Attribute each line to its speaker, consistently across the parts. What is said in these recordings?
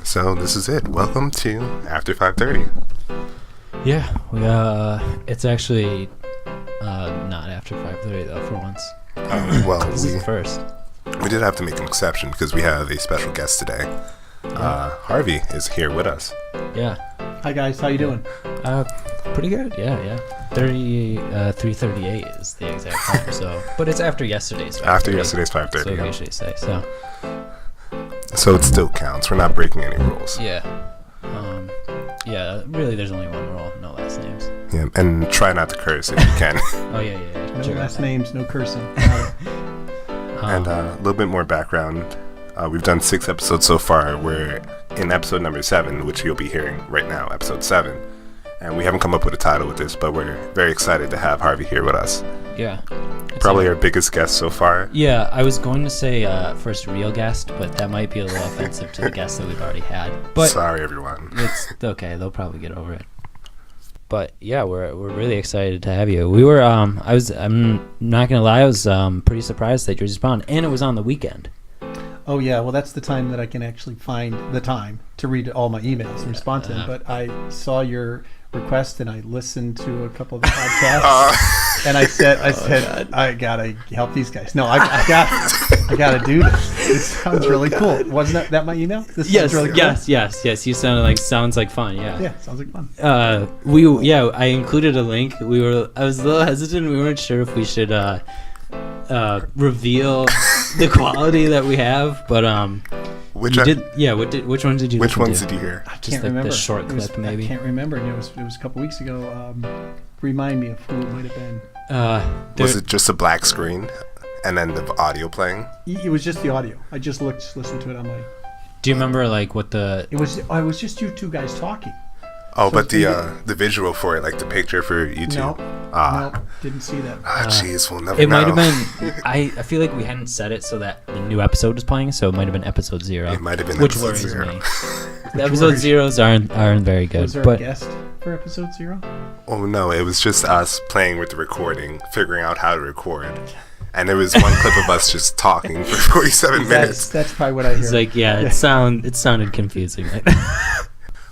Speaker 1: So this is it. Welcome to After 5:30.
Speaker 2: Yeah, it's actually not after 5:30 though. For once.
Speaker 1: Well,
Speaker 2: this is first.
Speaker 1: We did have to make an exception because we have a special guest today. Harvey is here with us.
Speaker 2: Yeah.
Speaker 3: Hi guys, how you doing?
Speaker 2: Pretty good. Yeah. 3:38 is the exact time. So, but it's after yesterday's. 5:30.
Speaker 1: After yesterday's 5:30.
Speaker 2: So we usually say so.
Speaker 1: So it still counts. We're not breaking any rules.
Speaker 2: Yeah. Really, there's only one rule: no last names.
Speaker 1: Yeah, and try not to curse if you can.
Speaker 2: Oh yeah.
Speaker 3: No
Speaker 2: Sure.
Speaker 3: last names, no cursing.
Speaker 1: And a little bit more background. We've done 6 episodes so far. We're in episode number 7, which you'll be hearing right now, episode 7. And we haven't come up with a title with this, but we're very excited to have Harvey here with us.
Speaker 2: Yeah.
Speaker 1: Probably our biggest guest so far.
Speaker 2: Yeah, I was going to say first real guest, but that might be a little offensive to the guests that we've already had. But
Speaker 1: sorry, everyone.
Speaker 2: It's okay. They'll probably get over it. But yeah, we're really excited to have you. We were I'm not gonna lie, I was pretty surprised that you responded, and it was on the weekend.
Speaker 3: Oh yeah, well that's the time that I can actually find the time to read all my emails and respond to them. But I saw your request and I listened to a couple of the podcasts, and I said, I gotta help these guys. No, I gotta do this. This sounds really cool. Wasn't that my email? This sounds really cool.
Speaker 2: Yes. You sounds like fun.
Speaker 3: Yeah, sounds like fun.
Speaker 2: I included a link. I was a little hesitant. We weren't sure if we should reveal the quality that we have, but which ones did you?
Speaker 1: Which ones did you hear?
Speaker 3: I can't remember.
Speaker 2: The short clip, maybe.
Speaker 3: I can't remember. It was a couple weeks ago. Remind me of who it might have been.
Speaker 1: Was it just a black screen and then the audio playing?
Speaker 3: It was just the audio. I just listened to it on my.
Speaker 2: Do you remember what the?
Speaker 3: It was just you two guys talking.
Speaker 1: Oh, so but the visual for it, like the picture for YouTube.
Speaker 3: No, didn't see that.
Speaker 1: Jeez, we'll never know.
Speaker 2: It might have been. I feel like we hadn't set it so that the new episode was playing, so it might have been episode 0.
Speaker 1: It might have been
Speaker 2: which
Speaker 1: episode
Speaker 2: worries
Speaker 1: 0.
Speaker 2: Me. The episode zeros aren't very good.
Speaker 3: Was there a guest for episode 0?
Speaker 1: Oh no, it was just us playing with the recording, figuring out how to record. And there was one clip of us just talking for 47 minutes.
Speaker 3: That's probably what I heard.
Speaker 2: It's it sounded confusing.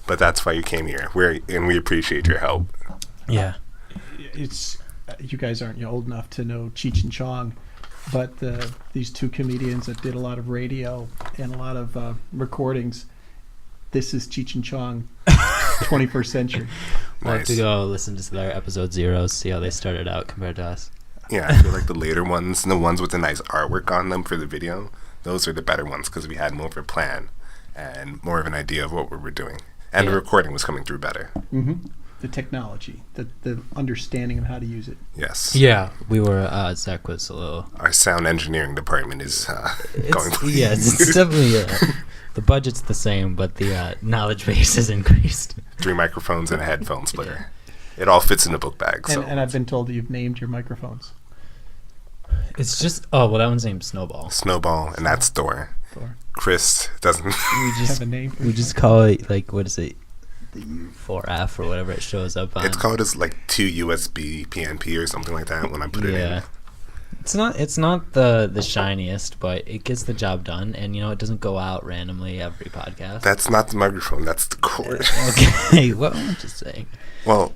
Speaker 1: But that's why you came here. We appreciate your help.
Speaker 2: Yeah.
Speaker 3: It's you guys aren't old enough to know Cheech and Chong, but these two comedians that did a lot of radio and a lot of recordings. This is Cheech and Chong, 21st century.
Speaker 2: We'll have to go listen to their episode 0s, see how they started out compared to us.
Speaker 1: Yeah, I feel like the later ones, the ones with the nice artwork on them for the video, those are the better ones because we had more of a plan and more of an idea of what we were doing. And the recording was coming through better.
Speaker 3: Mm-hmm. The technology, the understanding of how to use it.
Speaker 1: Yes.
Speaker 2: Yeah, we were, Zach was a little...
Speaker 1: Our sound engineering department is going...
Speaker 2: Yeah, it's definitely... the budget's the same, but the knowledge base has increased.
Speaker 1: 3 microphones and a headphone splitter. Yeah. It all fits in the book bag. So.
Speaker 3: And I've been told that you've named your microphones.
Speaker 2: It's just... Oh, well, that one's named Snowball.
Speaker 1: Snowball, and that's Thor. Chris doesn't...
Speaker 3: We just have a name.
Speaker 2: We just call it, what is it? The U4F or whatever it shows up on.
Speaker 1: It's called as 2 USB PNP or something like that when I put it in.
Speaker 2: Yeah. It's not the shiniest, but it gets the job done, and it doesn't go out randomly every podcast.
Speaker 1: That's not the microphone, that's the cord.
Speaker 2: Okay, what am I just saying?
Speaker 1: Well,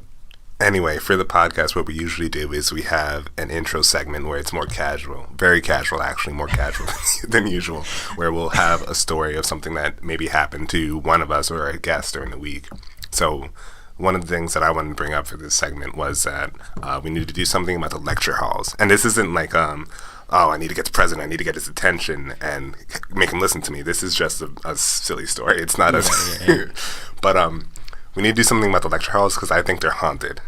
Speaker 1: anyway, for the podcast, what we usually do is we have an intro segment where it's more casual, very casual, actually, more casual than usual, where we'll have a story of something that maybe happened to one of us or a guest during the week. So one of the things that I wanted to bring up for this segment was that we need to do something about the lecture halls. And this isn't I need to get the president, I need to get his attention and make him listen to me. This is just a silly story. It's not But we need to do something about the lecture halls because I think they're haunted.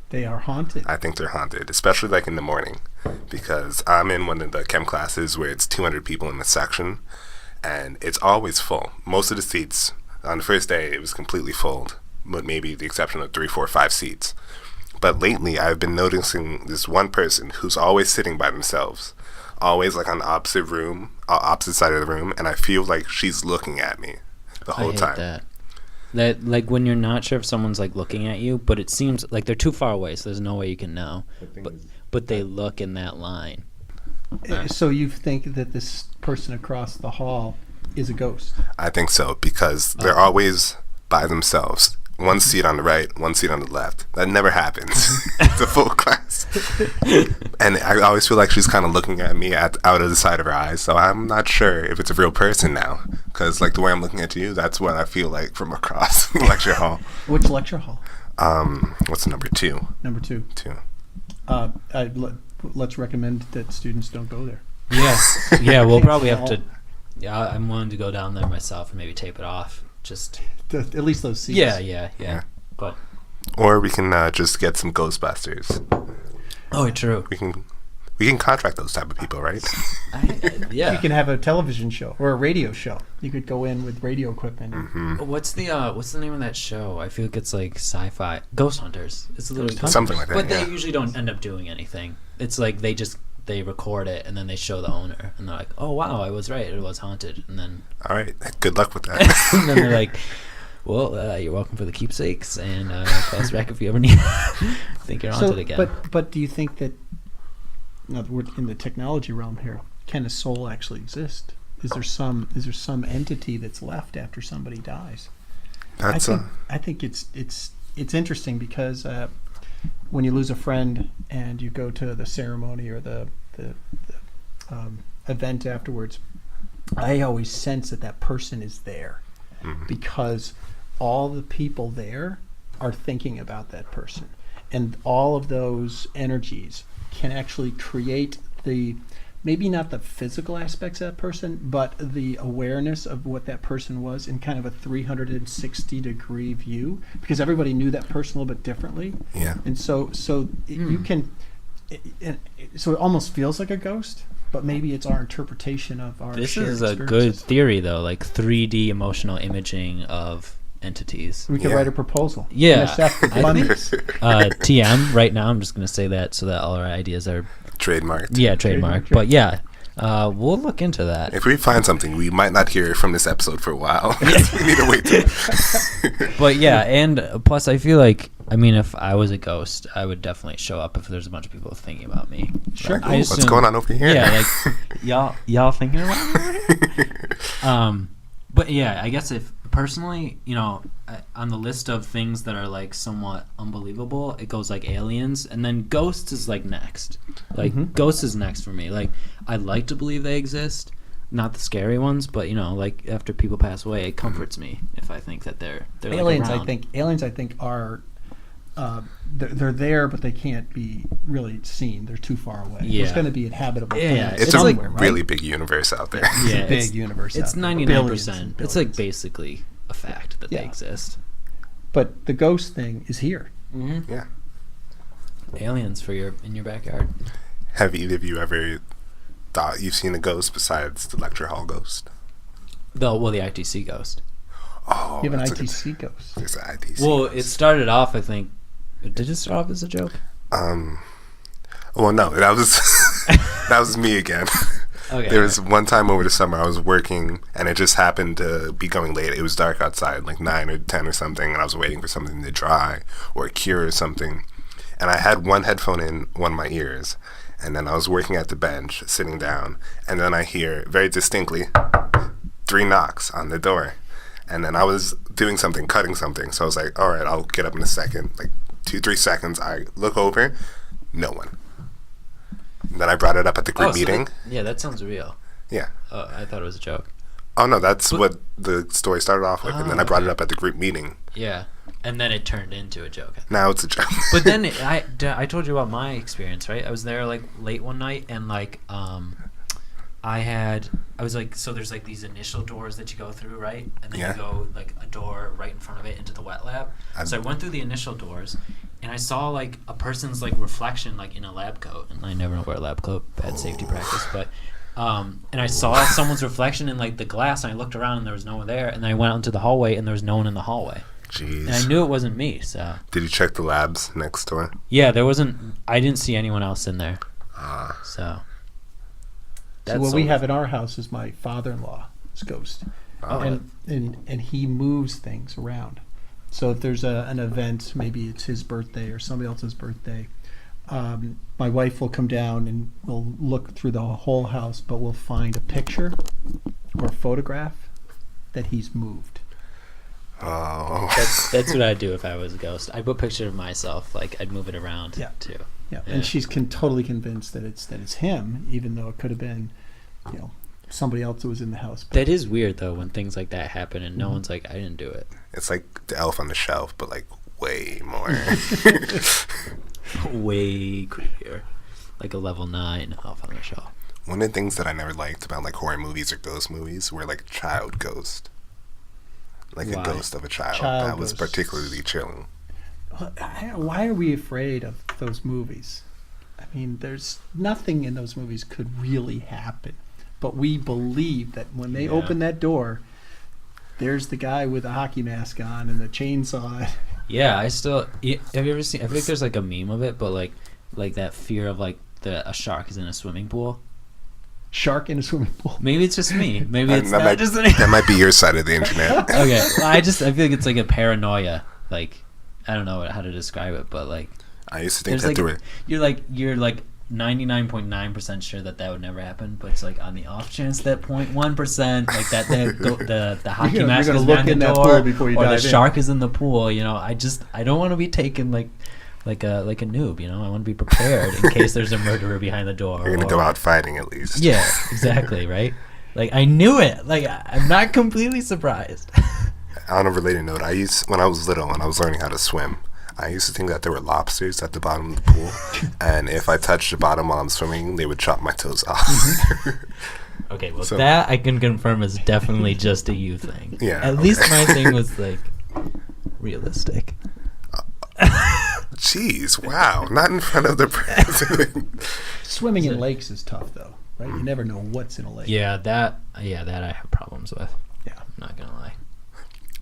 Speaker 3: They are haunted.
Speaker 1: I think they're haunted, especially in the morning, because I'm in one of the chem classes where it's 200 people in the section, and it's always full. Most of the seats, on the first day, it was completely full, with maybe the exception of 3, 4, 5 seats. But lately, I've been noticing this one person who's always sitting by themselves, always on the opposite side of the room, and I feel like she's looking at me the whole time.
Speaker 2: I hate that when you're not sure if someone's looking at you, but it seems like they're too far away, so there's no way you can know. But they look in that line.
Speaker 3: So you think that this person across the hall is a ghost.
Speaker 1: I think so, because they're always by themselves. One seat on the right, one seat on the left. That never happens. It's a full class. And I always feel like she's kind of looking at me out of the side of her eyes. So I'm not sure if it's a real person now. Because like the way I'm looking at you, that's what I feel like from across the lecture hall.
Speaker 3: Which lecture hall?
Speaker 1: What's number 2?
Speaker 3: Number 2.
Speaker 1: 2.
Speaker 3: Let's recommend that students don't go there.
Speaker 2: Yes. Yeah, we'll probably have to. Yeah, I'm willing to go down there myself and maybe tape it off. Just
Speaker 3: At least those seats.
Speaker 2: Yeah. But
Speaker 1: Or we can just get some Ghostbusters.
Speaker 2: oh, true.
Speaker 1: We can contract those type of people, right?
Speaker 2: Yeah.
Speaker 3: You can have a television show or a radio show. You could go in with radio equipment.
Speaker 1: Mm-hmm.
Speaker 2: What's the name of that show? I feel like it's like sci-fi. Ghost Hunters. It's a little
Speaker 1: Something like that.
Speaker 2: But
Speaker 1: yeah.
Speaker 2: they usually don't end up doing anything. It's like they record it and then they show the owner and they're like, oh wow, I was right, it was haunted. And then
Speaker 1: All right. Good luck with that.
Speaker 2: and then they're like, well, you're welcome for the keepsakes and call us back if you ever need think you're haunted again.
Speaker 3: But do you think that, now we're in the technology realm here, can a soul actually exist? Is there some entity that's left after somebody dies?
Speaker 1: That's
Speaker 3: I think it's interesting because when you lose a friend and you go to the ceremony or the event afterwards, I always sense that person is there because all the people there are thinking about that person, and all of those energies can actually create maybe not the physical aspects of that person, but the awareness of what that person was in kind of a 360-degree view, because everybody knew that person a little bit differently.
Speaker 1: yeah.
Speaker 3: And you can, so it almost feels like a ghost, but maybe it's our interpretation of our
Speaker 2: this
Speaker 3: shared
Speaker 2: is a good
Speaker 3: experiences.
Speaker 2: theory though, like 3D emotional imaging of entities.
Speaker 3: We could
Speaker 1: Yeah.
Speaker 3: write a proposal.
Speaker 2: Yeah.
Speaker 3: NSF could fund this.
Speaker 2: TM right now, I'm just going to say that so that all our ideas are
Speaker 1: Trademarked.
Speaker 2: trademark.
Speaker 3: Trademark.
Speaker 2: But yeah, we'll look into that.
Speaker 1: If we find something, we might not hear from this episode for a while. We need to wait till.
Speaker 2: But yeah, and plus I feel like, I mean, if I was a ghost, I would definitely show up if there's a bunch of people thinking about me.
Speaker 3: Sure.
Speaker 2: I
Speaker 1: What's
Speaker 2: assume-
Speaker 1: going on over here?
Speaker 2: Yeah, like y'all thinking about me over here? But yeah, I guess if personally, on the list of things that are like somewhat unbelievable, it goes like aliens, and then ghosts is like next. Like ghosts is next for me. Like I like to believe they exist, not the scary ones, but like after people pass away, it comforts me if I think that they're
Speaker 3: aliens.
Speaker 2: Like around.
Speaker 3: Aliens I think are they're there, but they can't be really seen. They're too far away.
Speaker 2: Yeah.
Speaker 3: There's going to be inhabitable
Speaker 2: Yeah,
Speaker 3: planets
Speaker 1: It's a
Speaker 3: somewhere, right?
Speaker 1: really big universe out there.
Speaker 2: Yeah,
Speaker 3: It's a big universe.
Speaker 2: It's
Speaker 3: out there.
Speaker 2: 99%.
Speaker 3: Billions and
Speaker 2: It's like
Speaker 3: billions.
Speaker 2: basically a fact that
Speaker 3: Yeah.
Speaker 2: they exist.
Speaker 3: But the ghost thing is here.
Speaker 2: Mm-hmm.
Speaker 1: Yeah.
Speaker 2: Aliens in your backyard.
Speaker 1: Have either of you ever thought you've seen a ghost besides the lecture hall ghost?
Speaker 2: The ITC ghost.
Speaker 1: Oh,
Speaker 3: You have an
Speaker 1: that's a good-
Speaker 3: ITC ghost.
Speaker 1: There's an ITC.
Speaker 2: Well,
Speaker 1: ghost.
Speaker 2: it started off, I think. Did it start off as a joke?
Speaker 1: Well, no, that was me again.
Speaker 2: Okay.
Speaker 1: There was one time over the summer I was working, and it just happened to be going late. It was dark outside, like 9 or 10 or something, and I was waiting for something to dry or cure or something. And I had one headphone in one of my ears, and then I was working at the bench, sitting down, and then I hear very distinctly 3 knocks on the door. And then I was doing something, cutting something, so I was like, all right, I'll get up in a second. Like 2-3 seconds, I look over, no one. And then I brought it up at the group meeting.
Speaker 2: That sounds real.
Speaker 1: Yeah.
Speaker 2: I thought it was a joke.
Speaker 1: Oh, no, that's what the story started off with. And then I brought it up at the group meeting.
Speaker 2: Yeah. And then it turned into a joke.
Speaker 1: Now it's a joke.
Speaker 2: But then I told you about my experience, right? I was there like late one night, and like I was like, so there's like these initial doors that you go through, right? And then
Speaker 1: Yeah.
Speaker 2: you go like a door right in front of it into the wet lab. So I went through the initial doors, and I saw like a person's like reflection like in a lab coat, and I never wear a lab coat, bad safety practice, but and I saw someone's reflection in like the glass, and I looked around and there was no one there, and then I went out into the hallway and there was no one in the hallway.
Speaker 1: Jeez.
Speaker 2: And I knew it wasn't me, so
Speaker 1: Did you check the labs next door?
Speaker 2: yeah, I didn't see anyone else in there. So
Speaker 3: So what we have in our house is my father-in-law's ghost.
Speaker 2: Oh.
Speaker 3: And he moves things around. So if there's an event, maybe it's his birthday or somebody else's birthday, my wife will come down and we'll look through the whole house, but we'll find a picture or a photograph that he's moved.
Speaker 1: Oh.
Speaker 2: That's what I'd do if I was a ghost. I'd put a picture of myself, like I'd move it around too.
Speaker 3: Yeah, and she's totally convinced that it's him, even though it could have been, somebody else who was in the house.
Speaker 2: That is weird though, when things like that happen and no one's like, I didn't do it.
Speaker 1: It's like the elf on the shelf, but like way more.
Speaker 2: Way creepier. Like a level 9 elf on the shelf.
Speaker 1: One of the things that I never liked about like horror movies or ghost movies were like child ghost. Like
Speaker 2: Why?
Speaker 1: a ghost of a child.
Speaker 3: Child
Speaker 1: That was
Speaker 3: ghosts.
Speaker 1: particularly chilling.
Speaker 3: Why are we afraid of those movies? I mean, there's nothing in those movies could really happen. But we believe that when they open that door, there's the guy with the hockey mask on and the chainsaw.
Speaker 2: Yeah, have you ever seen, I feel like there's like a meme of it, but like that fear of like a shark is in a swimming pool.
Speaker 3: Shark in a swimming pool.
Speaker 2: Maybe it's just me. Maybe it's
Speaker 1: that
Speaker 2: not
Speaker 1: might,
Speaker 2: just me.
Speaker 1: that might be your side of the internet.
Speaker 2: Okay, well, I feel like it's like a paranoia. Like, I don't know how to describe it, but like
Speaker 1: I used to think
Speaker 2: there's
Speaker 1: that
Speaker 2: like
Speaker 1: there were...
Speaker 2: you're like 99.9% sure that would never happen, but it's like on the off chance that 0.1%, like that the hockey mask
Speaker 3: you're
Speaker 2: is
Speaker 3: gonna look
Speaker 2: behind
Speaker 3: in
Speaker 2: the
Speaker 3: that
Speaker 2: door,
Speaker 3: pool before you
Speaker 2: or the
Speaker 3: dive in.
Speaker 2: shark is in the pool. I don't want to be taken like a noob. I want to be prepared in case there's a murderer behind the door.
Speaker 1: You're gonna go out fighting at least.
Speaker 2: Yeah, exactly, right? Like I knew it. Like I'm not completely surprised.
Speaker 1: On a related note, when I was little and I was learning how to swim, I used to think that there were lobsters at the bottom of the pool, and if I touched the bottom while I'm swimming, they would chop my toes off.
Speaker 2: Okay, well
Speaker 1: So-
Speaker 2: that I can confirm is definitely just a you thing.
Speaker 1: Yeah,
Speaker 2: At least my thing was like realistic.
Speaker 1: Jeez, wow. Not in front of the president.
Speaker 3: Swimming in lakes is tough, though, right? You never know what's in a lake.
Speaker 2: Yeah, that I have problems with.
Speaker 3: Yeah.
Speaker 2: I'm not gonna lie.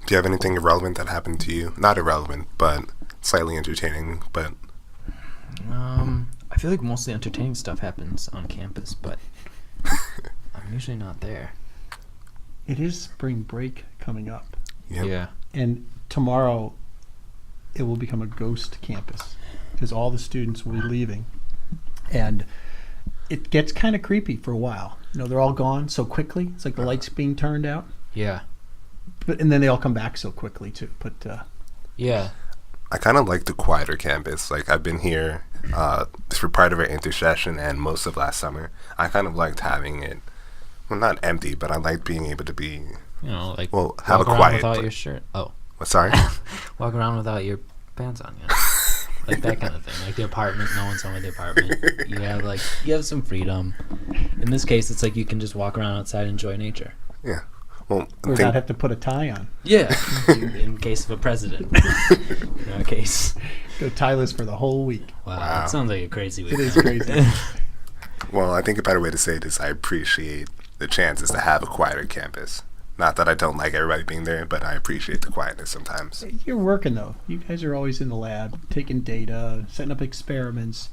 Speaker 1: Do you have anything irrelevant that happened to you? Not irrelevant, but slightly entertaining, but...
Speaker 2: I feel like most of the entertaining stuff happens on campus, but I'm usually not there.
Speaker 3: It is spring break coming up,
Speaker 1: Yep.
Speaker 2: Yeah.
Speaker 3: and tomorrow it will become a ghost campus because all the students will be leaving, and it gets kind of creepy for a while. They're all gone so quickly. It's like the lights being turned out,
Speaker 2: Yeah.
Speaker 3: and then they all come back so quickly too. But
Speaker 2: Yeah.
Speaker 1: I kind of like the quieter campus. Like, I've been here for part of our intersession and most of last summer. I kind of liked having it, well, not empty, but I liked being able to be...
Speaker 2: Like
Speaker 1: Well, have
Speaker 2: walk
Speaker 1: a
Speaker 2: around
Speaker 1: quiet
Speaker 2: without
Speaker 1: pla-
Speaker 2: your shirt. Oh,
Speaker 1: What, sorry?
Speaker 2: walk around without your pants on. Like that kind of thing. Like the apartment, no one's home at the apartment. You have some freedom. In this case, it's like you can just walk around outside and enjoy nature.
Speaker 1: Yeah. Well,
Speaker 3: or not have to put a tie on.
Speaker 2: Yeah. in case of a president. In our case.
Speaker 3: Go tieless for the whole week.
Speaker 2: Wow.
Speaker 1: Wow.
Speaker 2: That sounds like a crazy week.
Speaker 3: It is crazy.
Speaker 1: Well, I think a better way to say it is I appreciate the chances to have a quieter campus. Not that I don't like everybody being there, but I appreciate the quietness sometimes.
Speaker 3: You're working though. You guys are always in the lab, taking data, setting up experiments,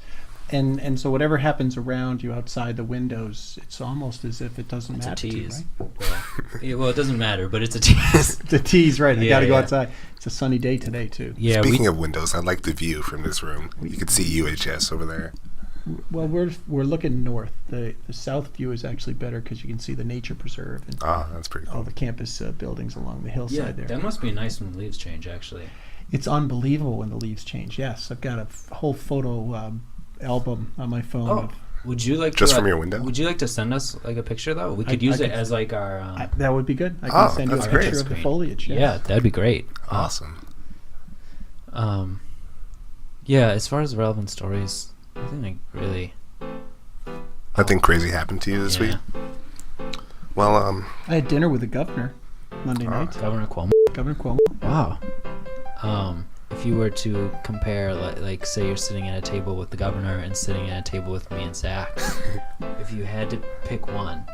Speaker 3: and so whatever happens around you outside the windows, it's almost as if it doesn't
Speaker 2: It's a
Speaker 3: matter to you,
Speaker 2: tease.
Speaker 3: right?
Speaker 2: Well, it doesn't matter, but it's a tease.
Speaker 3: The tease, right? I
Speaker 2: Yeah,
Speaker 3: got to go
Speaker 2: yeah.
Speaker 3: outside. It's a sunny day today too.
Speaker 2: Yeah.
Speaker 1: Speaking of windows, I like the view from this room. You can see UHS over there.
Speaker 3: Well, we're looking north. The south view is actually better because you can see the nature preserve and
Speaker 1: Oh, that's pretty
Speaker 3: all
Speaker 1: cool.
Speaker 3: the campus buildings along the hillside there.
Speaker 2: That must be nice when the leaves change, actually.
Speaker 3: It's unbelievable when the leaves change. Yes, I've got a whole photo album on my phone.
Speaker 2: Oh, would you like
Speaker 1: Just
Speaker 2: to,
Speaker 1: from your window?
Speaker 2: Would you like to send us like a picture though? We could
Speaker 3: I
Speaker 2: use it
Speaker 3: could-
Speaker 2: as like our.
Speaker 3: That would be good. I can
Speaker 1: Oh,
Speaker 3: send you a
Speaker 1: that's great.
Speaker 3: picture of the foliage. Yes.
Speaker 2: Yeah, that'd be great.
Speaker 1: Awesome.
Speaker 2: Yeah, as far as relevant stories, I think like really.
Speaker 1: Nothing crazy happened to you this week? Well,
Speaker 3: I had dinner with the governor Monday night.
Speaker 2: Governor Cuomo.
Speaker 3: Governor Cuomo.
Speaker 2: Wow. If you were to compare, like, say you're sitting at a table with the governor and sitting at a table with me and Zach, if you had to pick one,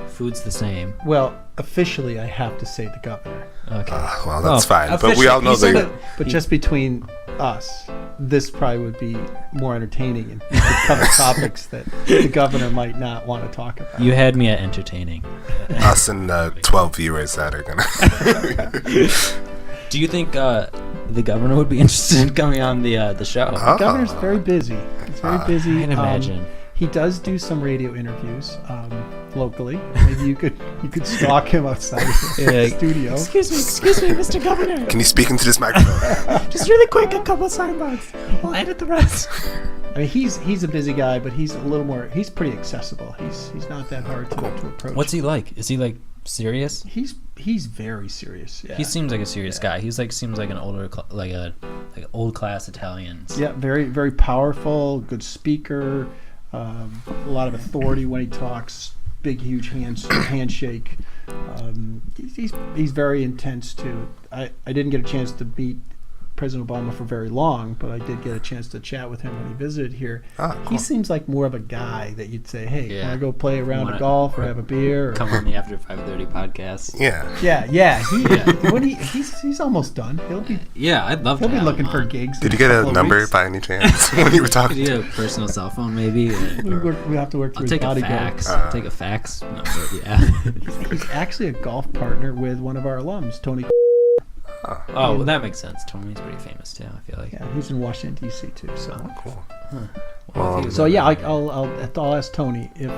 Speaker 2: food's the same.
Speaker 3: Well, officially, I have to say the governor.
Speaker 2: Okay.
Speaker 1: well, that's fine. But we
Speaker 2: officially,
Speaker 1: all know
Speaker 2: he said
Speaker 1: that...
Speaker 3: But just between us, this probably would be more entertaining and we could cover topics that the governor might not want to talk about.
Speaker 2: You had me at entertaining.
Speaker 1: Us and 12 viewers that are going to...
Speaker 2: Do you think the governor would be interested in coming on the show?
Speaker 3: The governor's very busy. He's very busy.
Speaker 2: I can imagine.
Speaker 3: He does do some radio interviews. locally. Maybe you could stalk him outside of the studio.
Speaker 4: Excuse me, Mr. Governor.
Speaker 1: Can you speak into this microphone?
Speaker 4: Just really quick, a couple signboards. We'll edit the rest.
Speaker 3: I mean, he's a busy guy, but he's a little more. He's pretty accessible. He's not that hard to approach.
Speaker 2: What's he like? Is he like serious?
Speaker 3: He's very serious. Yeah.
Speaker 2: He seems like a serious guy. He's like seems like an older like an old class Italian.
Speaker 3: Yeah, very very powerful, good speaker, a lot of authority when he talks. Big huge handshake. He's very intense too. I didn't get a chance to meet President Obama for very long, but I did get a chance to chat with him when he visited here.
Speaker 1: Cool.
Speaker 3: He seems like more of a guy that you'd say, hey,
Speaker 2: Yeah.
Speaker 3: want to go play a round of golf or have a beer? Or,
Speaker 2: Come on the After 5:30 podcast.
Speaker 3: yeah. He's almost done. He'll be
Speaker 2: I'd love to.
Speaker 3: He'll be
Speaker 2: have
Speaker 3: looking
Speaker 2: him
Speaker 3: for
Speaker 2: on.
Speaker 3: gigs.
Speaker 1: Did
Speaker 3: in
Speaker 1: you get
Speaker 3: couple
Speaker 1: a
Speaker 3: of
Speaker 1: number
Speaker 3: weeks.
Speaker 1: by any chance when you were
Speaker 2: Could
Speaker 1: talking?
Speaker 2: you get a personal cell phone maybe?
Speaker 3: We have to work
Speaker 2: I'll
Speaker 3: through his
Speaker 2: take a
Speaker 3: bodyguard.
Speaker 2: fax. Take a fax number. Yeah.
Speaker 3: He's actually a golf partner with one of our alums, Tony.
Speaker 2: Oh, well, that makes sense. Tony's pretty famous too. I feel like.
Speaker 3: Yeah, he's in Washington D.C. too. So,
Speaker 1: Cool.
Speaker 3: so yeah, I'll ask Tony if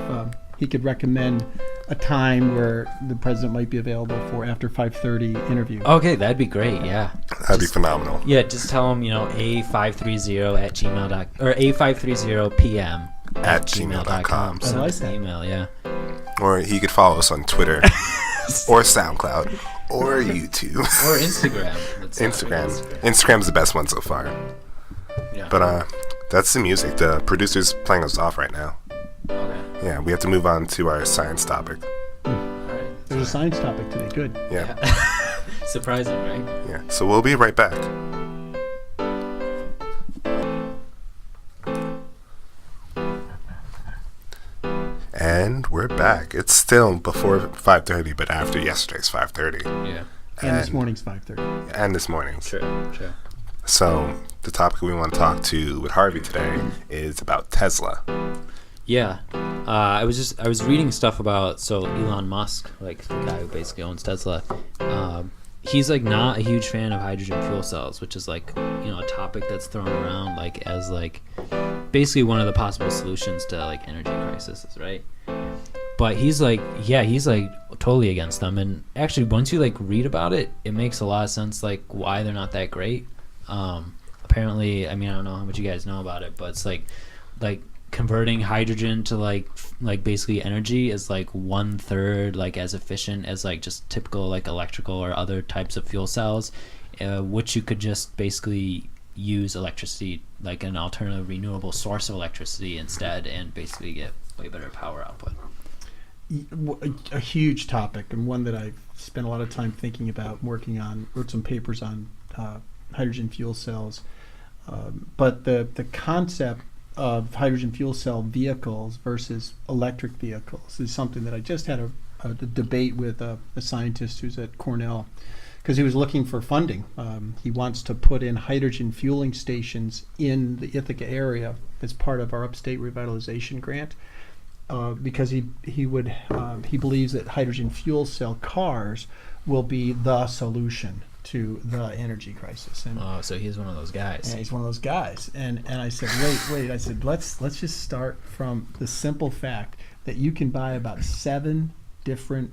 Speaker 3: he could recommend a time where the president might be available for after 5:30 interview.
Speaker 2: Okay, that'd be great. Yeah.
Speaker 1: That'd be phenomenal.
Speaker 2: Yeah, just tell him a530 at gmail.com or a530 p.m.
Speaker 1: At gmail.com.
Speaker 2: Send
Speaker 3: I like
Speaker 2: us an
Speaker 3: that.
Speaker 2: email. Yeah.
Speaker 1: Or he could follow us on Twitter or SoundCloud or YouTube.
Speaker 2: Or Instagram.
Speaker 1: Instagram's the best one so far.
Speaker 2: Yeah.
Speaker 1: But that's the music. The producer's playing us off right now.
Speaker 2: Okay.
Speaker 1: Yeah, we have to move on to our science topic.
Speaker 2: All right.
Speaker 3: There's a science topic today. Good.
Speaker 1: Yeah.
Speaker 2: Surprising, right?
Speaker 1: Yeah. So we'll be right back. And we're back. It's still before 5:30, but after yesterday's 5:30.
Speaker 2: Yeah.
Speaker 3: And this morning's 5:30.
Speaker 1: And this morning's.
Speaker 2: True.
Speaker 1: So the topic we want to talk to with Harvey today is about Tesla.
Speaker 2: Yeah. I was reading stuff about Elon Musk, like the guy who basically owns Tesla. He's like not a huge fan of hydrogen fuel cells, which is like, a topic that's thrown around like as like basically one of the possible solutions to like energy crises, right? But he's like totally against them. And actually, once you like read about it, it makes a lot of sense like why they're not that great. Apparently, I mean, I don't know how much you guys know about it, but it's like converting hydrogen to like basically energy is like 1/3 like as efficient as like just typical like electrical or other types of fuel cells, which you could just basically use electricity like an alternative renewable source of electricity instead and basically get way better power output.
Speaker 3: A huge topic, and one that I've spent a lot of time thinking about, working on, wrote some papers on hydrogen fuel cells. But the concept of hydrogen fuel cell vehicles versus electric vehicles is something that I just had a debate with a scientist who's at Cornell, because he was looking for funding. He wants to put in hydrogen fueling stations in the Ithaca area as part of our upstate revitalization grant, because he believes that hydrogen fuel cell cars will be the solution to the energy crisis. And
Speaker 2: so he's one of those guys.
Speaker 3: yeah, he's one of those guys. And I said, wait. I said, let's just start from the simple fact that you can buy about 7 different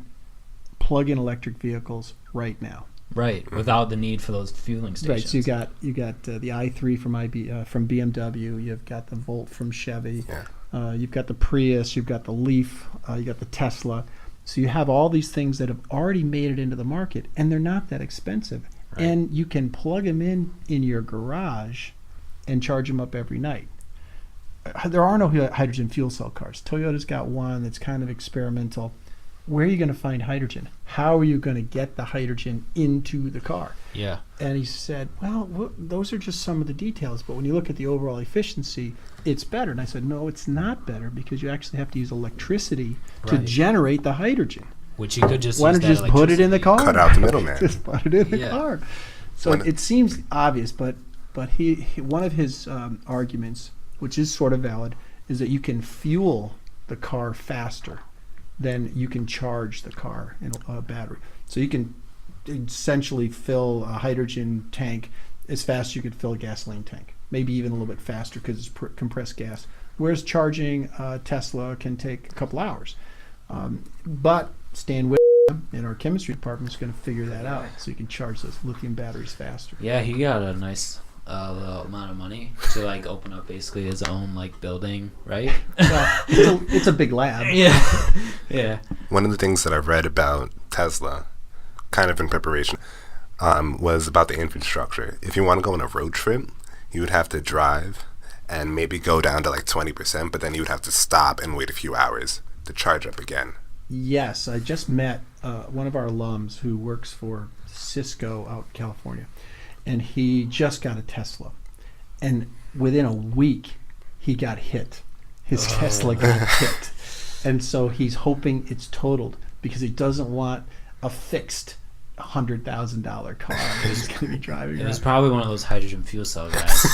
Speaker 3: plug-in electric vehicles right now.
Speaker 2: Right, without the need for those fueling stations.
Speaker 3: Right. So you got the i3 from BMW. You've got the Volt from Chevy.
Speaker 1: Yeah.
Speaker 3: You've got the Prius. You've got the Leaf. You got the Tesla. So you have all these things that have already made it into the market, and they're not that expensive. Right. And you can plug them in your garage and charge them up every night. There are no hydrogen fuel cell cars. Toyota's got one that's kind of experimental. Where are you going to find hydrogen? How are you going to get the hydrogen into the car?
Speaker 2: Yeah.
Speaker 3: And he said, well, those are just some of the details, but when you look at the overall efficiency, it's better. And I said, no, it's not better, because you actually have to use electricity to generate the hydrogen.
Speaker 2: Which you could just
Speaker 3: Why don't you just put it in the car?
Speaker 1: Cut out the middleman.
Speaker 3: Just put it in the car. So it seems obvious, but he one of his arguments, which is sort of valid, is that you can fuel the car faster than you can charge the car in a battery. So you can essentially fill a hydrogen tank as fast as you could fill a gasoline tank, maybe even a little bit faster because it's compressed gas. Whereas charging Tesla can take a couple hours. But Stan Whit in our chemistry department is going to figure that out, so you can charge those lithium batteries faster.
Speaker 2: Yeah, he got a nice little amount of money to like open up basically his own like building, right?
Speaker 3: Well, it's a big lab.
Speaker 2: Yeah, yeah.
Speaker 1: One of the things that I've read about Tesla, kind of in preparation, was about the infrastructure. If you want to go on a road trip, you would have to drive and maybe go down to like 20%, but then you would have to stop and wait a few hours to charge up again.
Speaker 3: Yes, I just met one of our alums who works for Cisco out in California, and he just got a Tesla. And within a week, he got hit. His Tesla got hit. And so he's hoping it's totaled because he doesn't want a fixed $100,000 car that he's going to be driving
Speaker 2: It
Speaker 3: around.
Speaker 2: was probably one of those hydrogen fuel cell guys.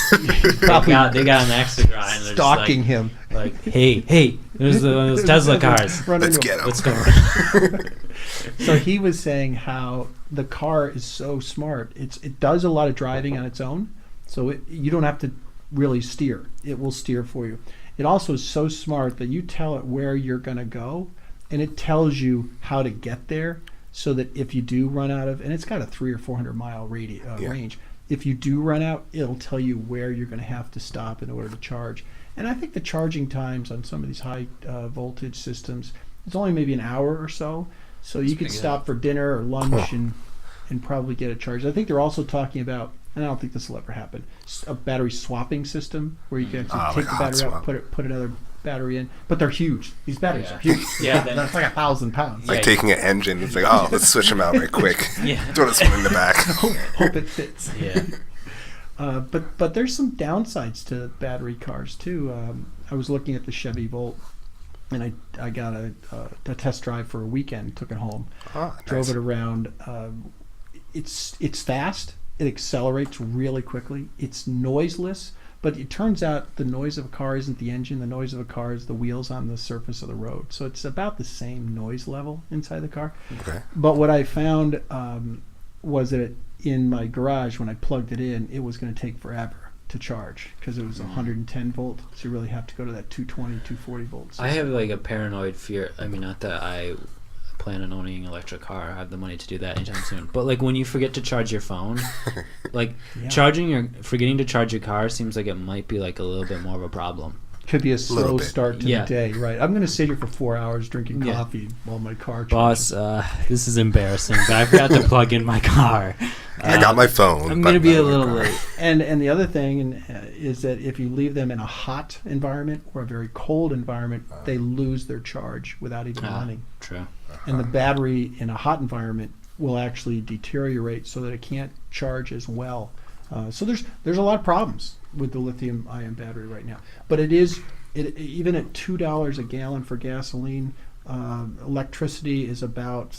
Speaker 3: Probably
Speaker 2: they got an extra guy and they're
Speaker 3: stalking
Speaker 2: just
Speaker 3: him.
Speaker 2: like, hey, there's one of those Tesla cars.
Speaker 3: Run
Speaker 1: Let's
Speaker 3: into him.
Speaker 1: get him.
Speaker 2: Let's go.
Speaker 3: So he was saying how the car is so smart. It does a lot of driving on its own, so you don't have to really steer. It will steer for you. It also is so smart that you tell it where you're going to go, and it tells you how to get there, so that if you do run out of, and it's got a 300 or 400 mile range, if you do run out, it'll tell you where you're going to have to stop in order to charge. And I think the charging times on some of these high voltage systems is only maybe an hour or so. So you could stop for dinner or lunch and probably get a charge. I think they're also talking about, and I don't think this will ever happen, a battery swapping system where you can actually take the battery out, put another battery in. But they're huge. These batteries are huge.
Speaker 2: Yeah,
Speaker 3: that's like 1,000 pounds.
Speaker 1: Like taking an engine, it's like, oh, let's switch them out right quick.
Speaker 2: Yeah.
Speaker 1: Throw this one in the back.
Speaker 3: Hope it fits.
Speaker 2: Yeah.
Speaker 3: But there's some downsides to battery cars too. I was looking at the Chevy Volt, and I got a test drive for a weekend. Took it home, drove it around. It's fast. It accelerates really quickly. It's noiseless, but it turns out the noise of a car isn't the engine. The noise of a car is the wheels on the surface of the road. So it's about the same noise level inside the car.
Speaker 1: Okay.
Speaker 3: But what I found was that in my garage, when I plugged it in, it was going to take forever to charge because it was 110 volt. So you really have to go to that 220, 240 volts.
Speaker 2: I have like a paranoid fear. I mean, not that I plan on owning an electric car. I have the money to do that anytime soon. But like when you forget to charge your phone, like forgetting to charge your car seems like it might be like a little bit more of a problem.
Speaker 3: Could be a slow start to
Speaker 2: Yeah.
Speaker 3: the day, right? I'm going to sit here for 4 hours drinking coffee while my car
Speaker 2: Boss,
Speaker 3: charges.
Speaker 2: this is embarrassing, but I forgot to plug in my car.
Speaker 1: I got my phone.
Speaker 2: I'm
Speaker 1: but
Speaker 2: going to be
Speaker 1: not
Speaker 2: a
Speaker 1: my
Speaker 2: little
Speaker 1: car.
Speaker 2: late.
Speaker 3: And the other thing is that if you leave them in a hot environment or a very cold environment, they lose their charge without even running.
Speaker 2: True.
Speaker 3: And the battery in a hot environment will actually deteriorate so that it can't charge as well. So there's a lot of problems with the lithium-ion battery right now. But even at $2 a gallon for gasoline, electricity is about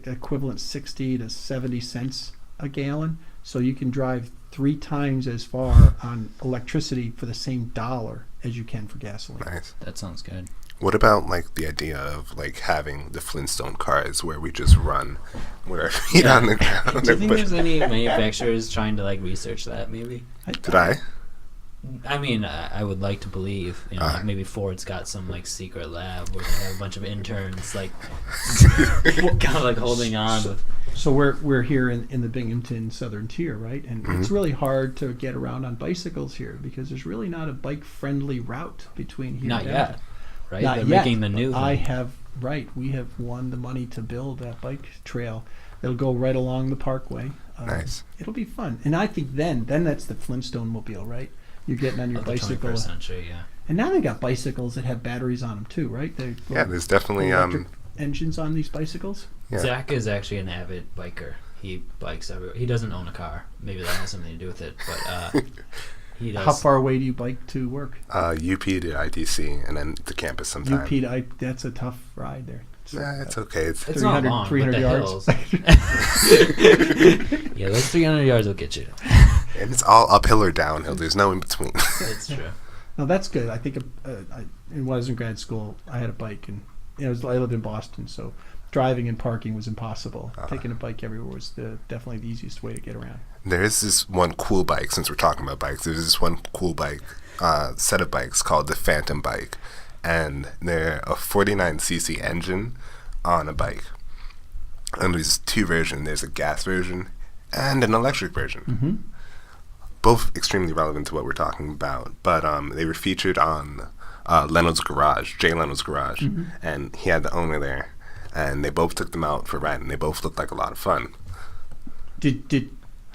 Speaker 3: equivalent 60 to 70 cents a gallon. So you can drive 3 times as far on electricity for the same dollar as you can for gasoline.
Speaker 1: Nice.
Speaker 2: That sounds good.
Speaker 1: What about like the idea of like having the Flintstone cars where we just run with our feet on the ground?
Speaker 2: Do you think there's any manufacturers trying to like research that maybe?
Speaker 1: Did I?
Speaker 2: I mean, I would like to believe, like maybe Ford's got some like secret lab where they have a bunch of interns like kind of like holding on with.
Speaker 3: So we're here in the Binghamton Southern Tier, right? And it's really hard to get around on bicycles here because there's really not a bike-friendly route between here
Speaker 2: Not
Speaker 3: and
Speaker 2: yet,
Speaker 3: Binghamton.
Speaker 2: right?
Speaker 3: Not
Speaker 2: They're
Speaker 3: yet.
Speaker 2: making the new thing.
Speaker 3: We have won the money to build that bike trail. It'll go right along the parkway.
Speaker 1: Nice.
Speaker 3: It'll be fun. And I think then that's the Flintstone mobile, right? You're getting on your
Speaker 2: Of the
Speaker 3: bicycle.
Speaker 2: 21st century, yeah.
Speaker 3: And now they got bicycles that have batteries on them too, right?
Speaker 1: Yeah, there's definitely
Speaker 3: electric engines on these bicycles.
Speaker 1: Yeah.
Speaker 2: Zach is actually an avid biker. He bikes everywhere. He doesn't own a car. Maybe that has something to do with it, but he does.
Speaker 3: How far away do you bike to work?
Speaker 1: UP to ITC and then to campus sometime.
Speaker 3: That's a tough ride there.
Speaker 1: Nah, it's okay. It's
Speaker 2: It's not long,
Speaker 3: 300
Speaker 2: but the
Speaker 3: yards.
Speaker 2: hills. Yeah, those 300 yards will get you.
Speaker 1: and it's all uphill or downhill. There's no in between.
Speaker 2: That's true.
Speaker 3: No, that's good. I think when I was in grad school, I had a bike, and I lived in Boston, so driving and parking was impossible. Taking a bike everywhere was definitely the easiest way to get around.
Speaker 1: There is this one cool bike, since we're talking about bikes, there's this one cool bike, set of bikes called the Phantom bike. and they're a 49cc engine on a bike. And there's two versions. There's a gas version and an electric version.
Speaker 3: Mm-hmm.
Speaker 1: Both extremely relevant to what we're talking about. But they were featured on Leno's garage, Jay Leno's garage, and he had the owner there. And they both took them out for a ride, and they both looked like a lot of fun.
Speaker 3: Did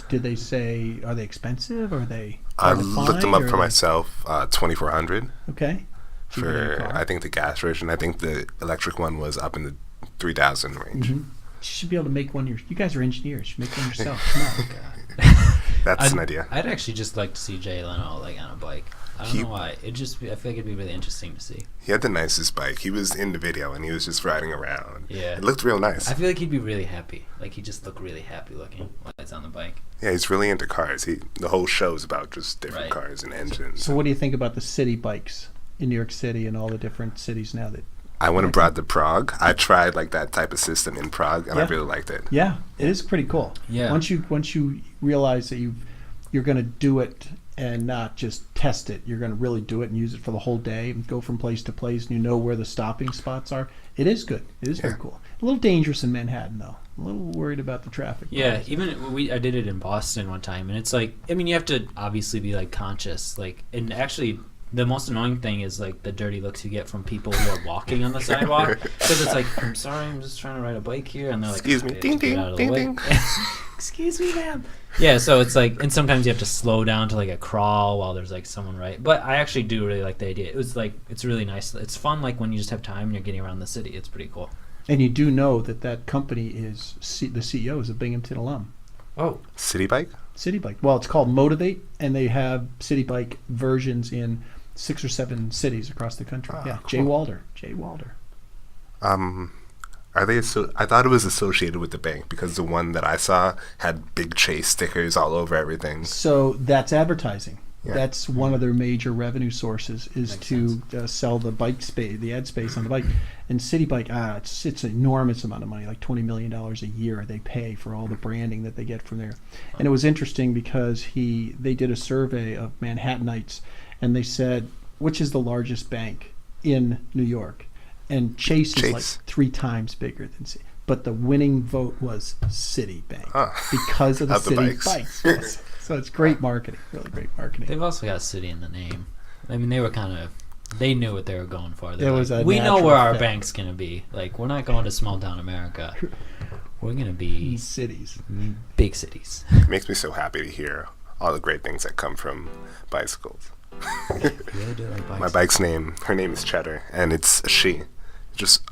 Speaker 3: they say, are they expensive, or are they
Speaker 1: I
Speaker 3: hard to
Speaker 1: looked them
Speaker 3: find,
Speaker 1: up
Speaker 3: or
Speaker 1: for
Speaker 3: are they-
Speaker 1: myself, $2,400
Speaker 3: Okay. Cheaper than your
Speaker 1: for,
Speaker 3: car.
Speaker 1: I think, the gas version. I think the electric one was up in the 3,000 range.
Speaker 3: Mhm. You should be able to make one. You guys are engineers. You should make one yourself. Come on.
Speaker 1: That's an idea.
Speaker 2: I'd actually just like to see Jay Leno like on a bike. I don't
Speaker 1: He-
Speaker 2: know why. I feel like it'd be really interesting to see.
Speaker 1: He had the nicest bike. He was in the video, and he was just riding around.
Speaker 2: Yeah.
Speaker 1: It looked real nice.
Speaker 2: I feel like he'd be really happy. Like he'd just look really happy looking while he's on the bike.
Speaker 1: Yeah, he's really into cars. The whole show is about just different
Speaker 2: Right.
Speaker 1: cars and engines.
Speaker 3: So what do you think about the city bikes in New York City and all the different cities now that?
Speaker 1: I went abroad to Prague. I tried like that type of system in Prague, and I
Speaker 3: Yeah.
Speaker 1: really liked it.
Speaker 3: Yeah, it is pretty cool.
Speaker 2: Yeah.
Speaker 3: Once you realize that you're going to do it and not just test it, you're going to really do it and use it for the whole day and go from place to place, and you know where the stopping spots are. It is good. It is very
Speaker 1: Yeah.
Speaker 3: cool. A little dangerous in Manhattan though. A little worried about the traffic.
Speaker 2: Yeah, even I did it in Boston one time, and it's like, I mean, you have to obviously be like conscious, like, and actually the most annoying thing is like the dirty looks you get from people who are walking on the sidewalk, because it's like, I'm sorry, I'm just trying to ride a bike here, and they're like,
Speaker 1: Excuse me,
Speaker 2: "Okay,
Speaker 1: ding,
Speaker 2: get
Speaker 1: ding,
Speaker 2: out of the
Speaker 1: ding,
Speaker 2: way."
Speaker 1: ding.
Speaker 2: Excuse me, ma'am. Yeah, so it's like, and sometimes you have to slow down to like a crawl while there's like someone right. But I actually do really like the idea. It was like, it's really nice. It's fun, like when you just have time and you're getting around the city. It's pretty cool.
Speaker 3: And you do know that company is the CEO is a Binghamton alum.
Speaker 2: Oh,
Speaker 1: City bike?
Speaker 3: City Bike. Well, it's called Motivate, and they have City Bike versions in 6 or 7 cities across the country.
Speaker 1: Ah,
Speaker 3: Yeah,
Speaker 1: cool.
Speaker 3: Jay Walder. Jay Walder.
Speaker 1: Are they? I thought it was associated with the bank because the one that I saw had big Chase stickers all over everything.
Speaker 3: So that's advertising.
Speaker 1: Yeah.
Speaker 3: That's one of their major revenue sources is
Speaker 2: Makes
Speaker 3: to sell the bike space, the ad space on the bike. And City Bike, it's an enormous amount of money, like $20 million a year they pay for all the branding that they get from there. And it was interesting because they did a survey of Manhattanites, and they said, which is the largest bank in New York? And Chase is like 3 times bigger than City. But the winning vote was Citibank because of the
Speaker 1: Of the
Speaker 3: City
Speaker 1: bikes.
Speaker 3: bikes. Yes. So it's great marketing, really great marketing.
Speaker 2: they've also got city in the name. I mean, they knew what they were going for. They're
Speaker 3: It was a
Speaker 2: we know
Speaker 3: natural
Speaker 2: where our
Speaker 3: fit.
Speaker 2: bank's gonna be. Like, we're not going to small town America. We're gonna be
Speaker 3: Cities.
Speaker 2: big cities.
Speaker 1: It makes me so happy to hear all the great things that come from bicycles.
Speaker 2: You really do like bikes.
Speaker 1: My bike's her name is Cheddar, and it's a she.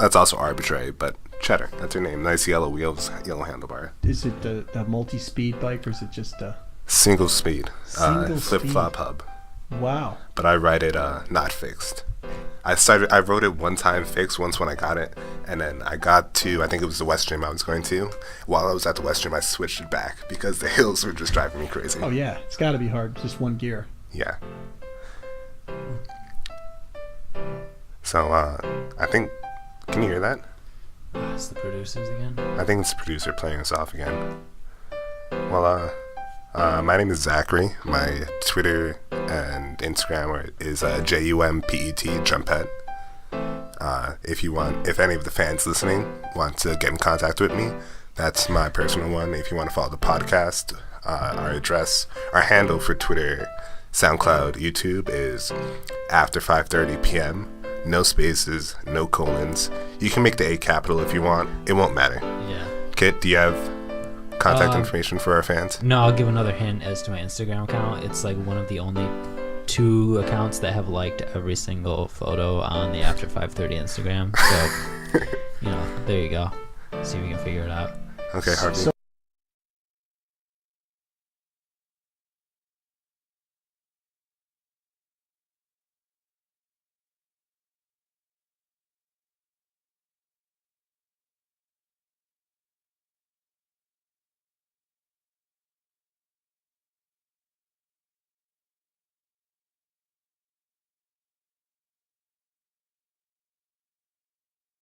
Speaker 1: That's also arbitrary, but Cheddar, that's her name. Nice yellow wheels, yellow handlebar.
Speaker 3: Is it a multi-speed bike or is it just a...
Speaker 1: Single speed,
Speaker 3: Single
Speaker 1: flip-flop
Speaker 3: speed.
Speaker 1: hub.
Speaker 3: Wow.
Speaker 1: But I ride it not fixed. I rode it one time fixed once when I got it, and then I got to, I think it was the West Gym I was going to. While I was at the West Gym, I switched it back because the hills were just driving me crazy.
Speaker 3: Oh yeah, it's got to be hard. Just one gear.
Speaker 1: Yeah. So, I think, can you hear that?
Speaker 2: It's the producers again.
Speaker 1: I think it's the producer playing us off again. Well, my name is Zachary. My Twitter and Instagram is JUMPET, Jumpet. If any of the fans listening want to get in contact with me, that's my personal one. If you want to follow the podcast, our handle for Twitter, SoundCloud, YouTube is after 5:30 p.m. No spaces, no colons. You can make the A capital if you want. It won't matter.
Speaker 2: Yeah.
Speaker 1: Kit, do you have contact information for our fans?
Speaker 2: No, I'll give another hint as to my Instagram account. It's like one of the only 2 accounts that have liked every single photo on the After 5:30 Instagram. So, there you go. See if you can figure it out.
Speaker 1: Okay, Harvey.
Speaker 3: So